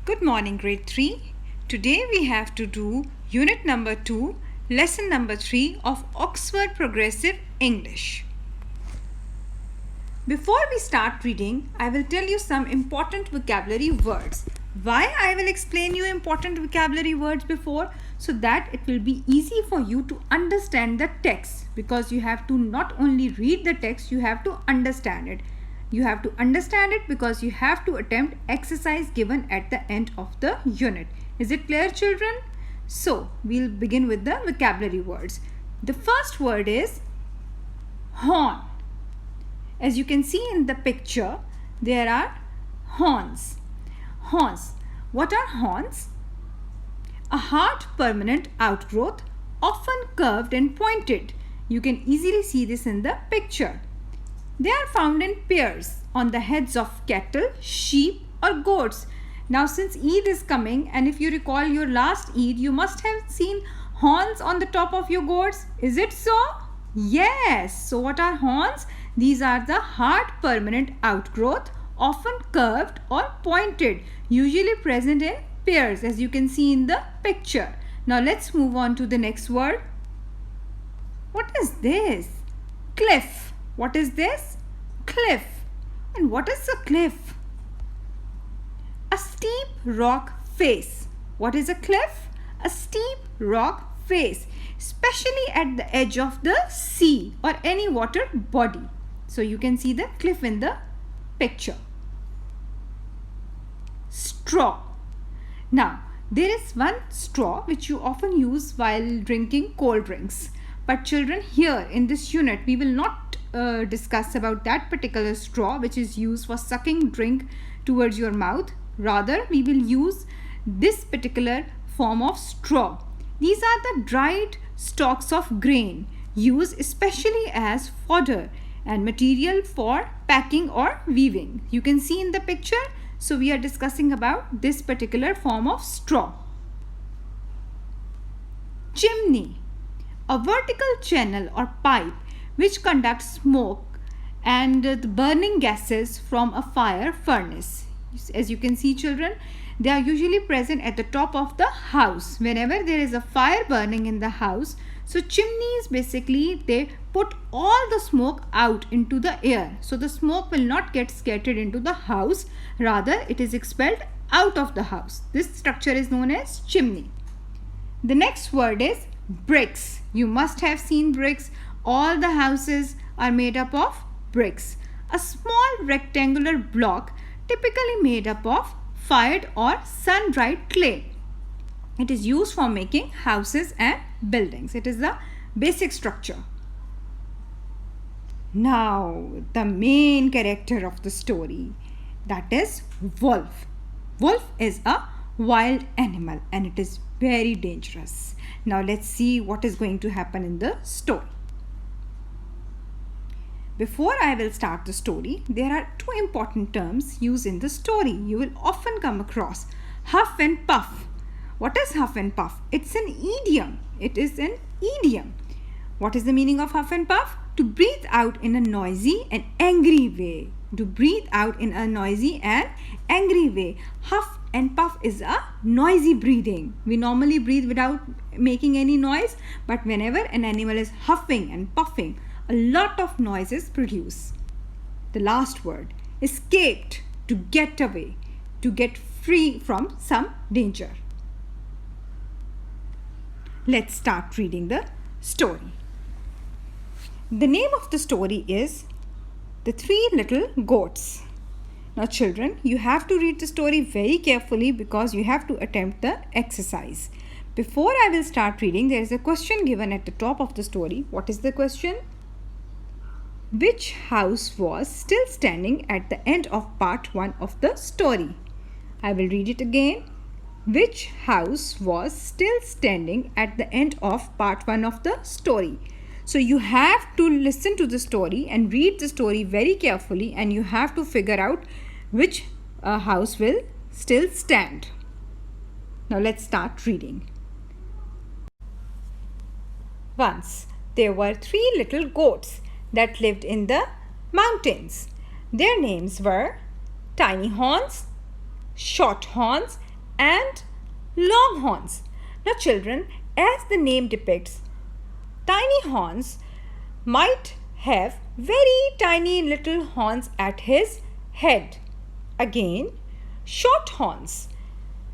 Good morning, grade 3. Today we have to do unit number 2, lesson number 3 of Oxford Progressive English. Before we start reading, I will tell you some important vocabulary words. Why I will explain you important vocabulary words before? So that it will be easy for you to understand the text, because you have to not only read the text, you have to understand it. You have to understand it because you have to attempt exercise given at the end of the unit. Is it clear, children? So, we'll begin with the vocabulary words. The first word is horn. As you can see in the picture, there are horns. Horns. What are horns? A hard permanent outgrowth, often curved and pointed. You can easily see this in the picture. They are found in pairs on the heads of cattle, sheep or goats. Now since Eid is coming, and if you recall your last Eid, you must have seen horns on the top of your goats. Is it so? Yes. So what are horns? These are the hard permanent outgrowth, often curved or pointed, usually present in pairs, as you can see in the picture. Now let's move on to the next word. What is this? Cliff. What is this? Cliff. And what is a cliff? A steep rock face. What is a cliff? A steep rock face, especially at the edge of the sea or any water body. So you can see the cliff in the picture. Straw. Now, there is one straw which you often use while drinking cold drinks. But children, here in this unit, we will not discuss about that particular straw which is used for sucking drink towards your mouth. Rather, we will use this particular form of straw. These are the dried stalks of grain used especially as fodder and material for packing or weaving. You can see in the picture. So we are discussing about this particular form of straw. Chimney. A vertical channel or pipe which conducts smoke and the burning gases from a fire furnace. As you can see, children, they are usually present at the top of the house. Whenever there is a fire burning in the house, so chimneys basically, they put all the smoke out into the air. So the smoke will not get scattered into the house. Rather, it is expelled out of the house. This structure is known as chimney. The next word is bricks. You must have seen bricks. All the houses are made up of bricks. A small rectangular block typically made up of fired or sun-dried clay. It is used for making houses and buildings. It is the basic structure. Now, the main character of the story, that is wolf. Wolf is a wild animal and it is very dangerous. Now, let's see what is going to happen in the story. Before I will start the story, there are two important terms used in the story. You will often come across huff and puff. What is huff and puff? It's an idiom. It is an idiom. What is the meaning of huff and puff? To breathe out in a noisy and angry way. To breathe out in a noisy and angry way. Huff and puff is a noisy breathing. We normally breathe without making any noise, but whenever an animal is huffing and puffing, a lot of noises produce. The last word, escaped, to get away, to get free from some danger. Let's start reading the story. The name of the story is The Three Little Goats. Now children, you have to read the story very carefully because you have to attempt the exercise. Before I will start reading, there is a question given at the top of the story. What is the question? Which house was still standing at the end of part 1 of the story? I will read it again. Which house was still standing at the end of part 1 of the story? So you have to listen to the story and read the story very carefully, and you have to figure out which house will still stand. Now let's start reading. Once there were 3 little goats that lived in the mountains. Their names were Tiny Horns, Short Horns and long horns. Now children, as the name depicts, tiny horns might have very tiny little horns at his head. Again, short horns.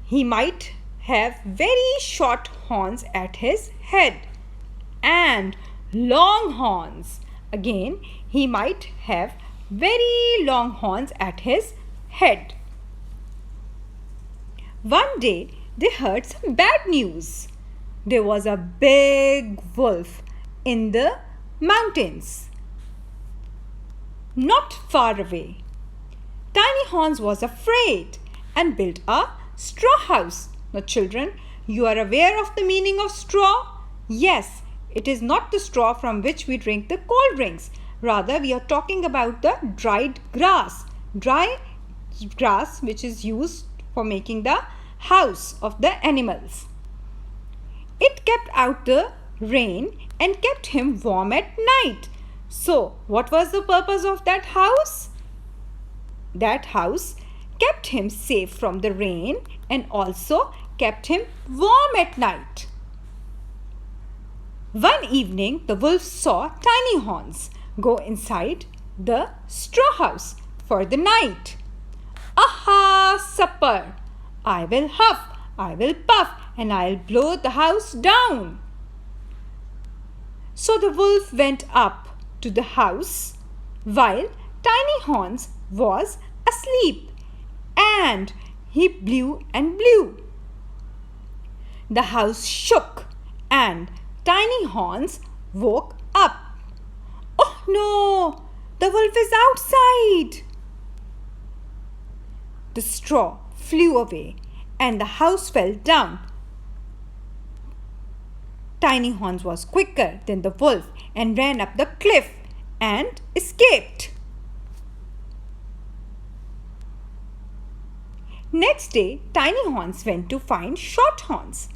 He might have very short horns at his head. And long horns. Again, he might have very long horns at his head. One day, they heard some bad news. There was a big wolf in the mountains, not far away. Tiny Horns was afraid and built a straw house. Now children, you are aware of the meaning of straw? Yes, it is not the straw from which we drink the cold drinks. Rather, we are talking about the dried grass. Dry grass which is used for making the house of the animals. It kept out the rain and kept him warm at night. So, what was the purpose of that house? That house kept him safe from the rain and also kept him warm at night. One evening, the wolf saw Tiny Horns go inside the straw house for the night. Aha, supper! I will huff, I will puff, and I'll blow the house down. So the wolf went up to the house while Tiny Horns was asleep, and he blew and blew. The house shook and Tiny Horns woke up. Oh no! The wolf is outside! The straw flew away and the house fell down. Tiny Horns was quicker than the wolf and ran up the cliff and escaped. Next day, Tiny Horns went to find Short Horns.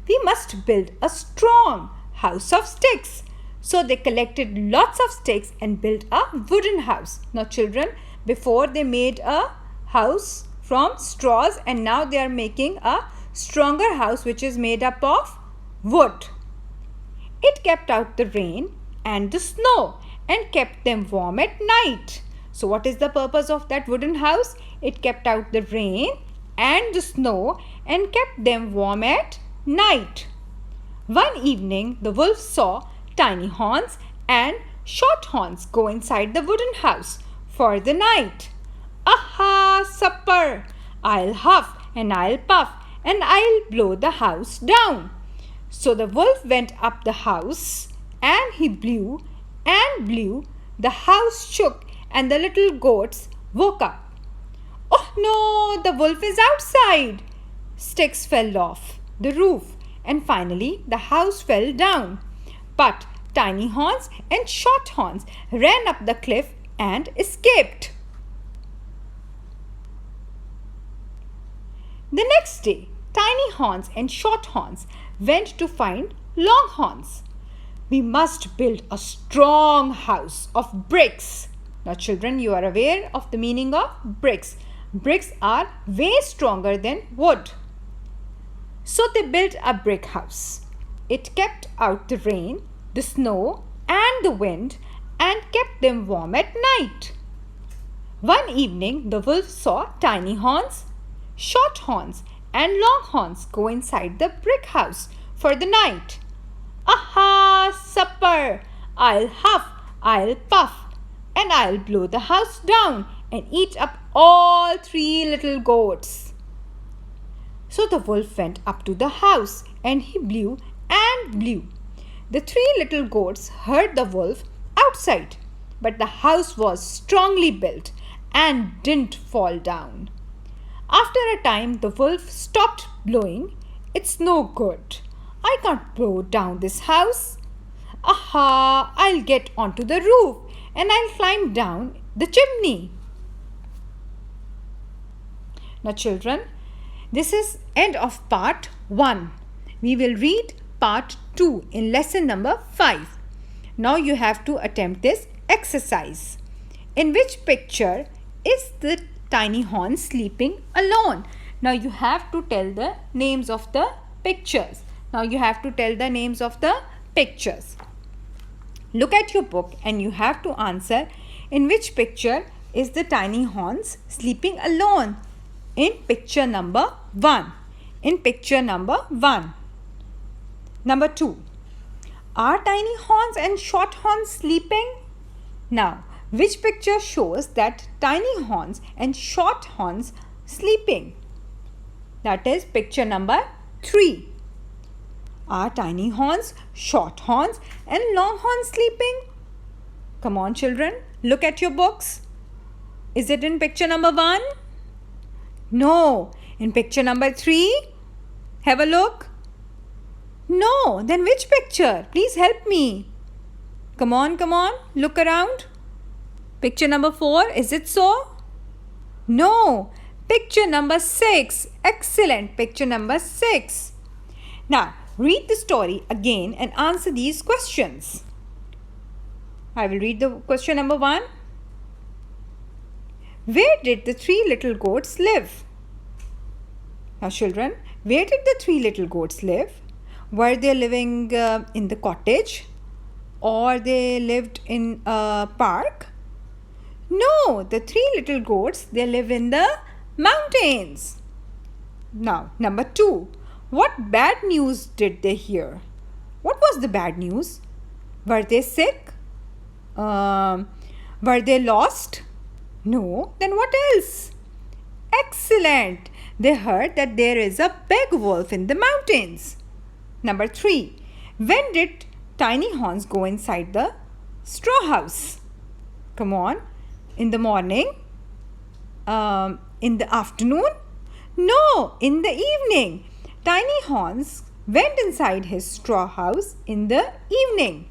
We must build a strong house of sticks. So they collected lots of sticks and built a wooden house. Now children, before they made a house from straws and now they are making a stronger house which is made up of wood. It kept out the rain and the snow and kept them warm at night. So what is the purpose of that wooden house? It kept out the rain and the snow and kept them warm at night. One evening, the wolf saw Tiny Horns and Short Horns go inside the wooden house for the night. Aha, supper! I'll huff and I'll puff and I'll blow the house down. So the wolf went up the house and he blew and blew. The house shook and the little goats woke up. Oh no, the wolf is outside! Sticks fell off the roof and finally the house fell down. But Tiny Horns and Short Horns ran up the cliff and escaped. The next day, Tiny Horns and Short Horns went to find Long Horns. We must build a strong house of bricks. Now children, you are aware of the meaning of bricks. Bricks are way stronger than wood. So they built a brick house. It kept out the rain, the snow and the wind and kept them warm at night. One evening, the wolf saw Tiny Horns, Short Horns and Long Horns go inside the brick house for the night. Aha, supper! I'll huff, I'll puff and I'll blow the house down and eat up all three little goats. So the wolf went up to the house and he blew and blew. The three little goats heard the wolf outside, but the house was strongly built and didn't fall down. After a time, the wolf stopped blowing. It's no good. I can't blow down this house. Aha, I'll get onto the roof and I'll climb down the chimney. Now children, this is end of part 1. We will read part 2 in lesson number 5. Now you have to attempt this exercise. In which picture is the Tiny Horn sleeping alone? Now you have to tell the names of the pictures. Look at your book and you have to answer in which picture is the tiny horns sleeping alone. In picture number 1. Number 2. Are tiny horns and short horns sleeping? Now, which picture shows that tiny horns and short horns sleeping? That is picture number 3. Are tiny horns, short horns and long horns sleeping? Come on children, look at your books. Is it in picture number 1? No. In picture number 3? Have a look. No. Then which picture? Please help me. Come on. Look around. Picture number 4. Is it so? No. Picture number 6. Excellent. Picture number 6. Now, read the story again and answer these questions. I will read the question number 1. Where did the 3 little goats live? Now children, where did the 3 little goats live? Were they living in the cottage or they lived in a park? No, the 3 little goats, they live in the mountains. Now, number 2. What bad news did they hear? What was the bad news? Were they sick? Were they lost? No. Then what else? Excellent. They heard that there is a big wolf in the mountains. Number 3. When did tiny horns go inside the straw house? Come on. In the morning? In the afternoon? No, in the evening. Tiny horns went inside his straw house in the evening.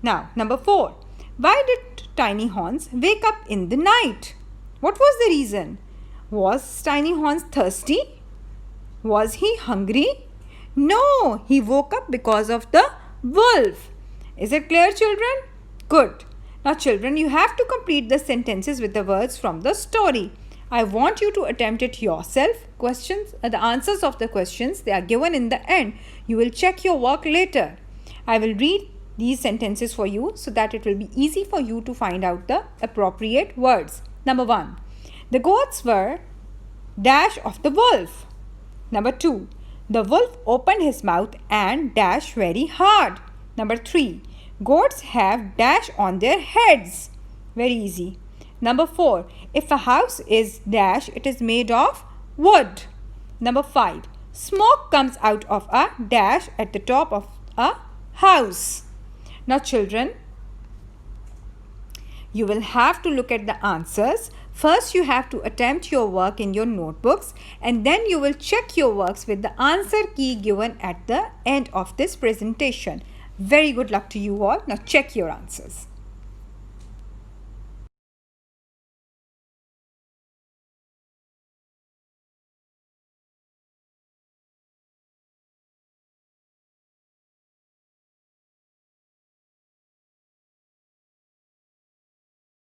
Now, number 4. Why did tiny horns wake up in the night? What was the reason? Was tiny horns thirsty? Was he hungry? No, he woke up because of the wolf. Is it clear, children? Good. Now, children, you have to complete the sentences with the words from the story. I want you to attempt it yourself. The answers of the questions, they are given in the end. You will check your work later. I will read these sentences for you so that it will be easy for you to find out the appropriate words. Number 1. The goats were dash of the wolf. Number 2. The wolf opened his mouth and dash very hard. Number 3. Goats have dash on their heads. Very easy. Number 4. If a house is dash, it is made of wood. Number 5. Smoke comes out of a dash at the top of a house. Now children, you will have to look at the answers. First, you have to attempt your work in your notebooks and then you will check your works with the answer key given at the end of this presentation. Very good luck to you all. Now check your answers.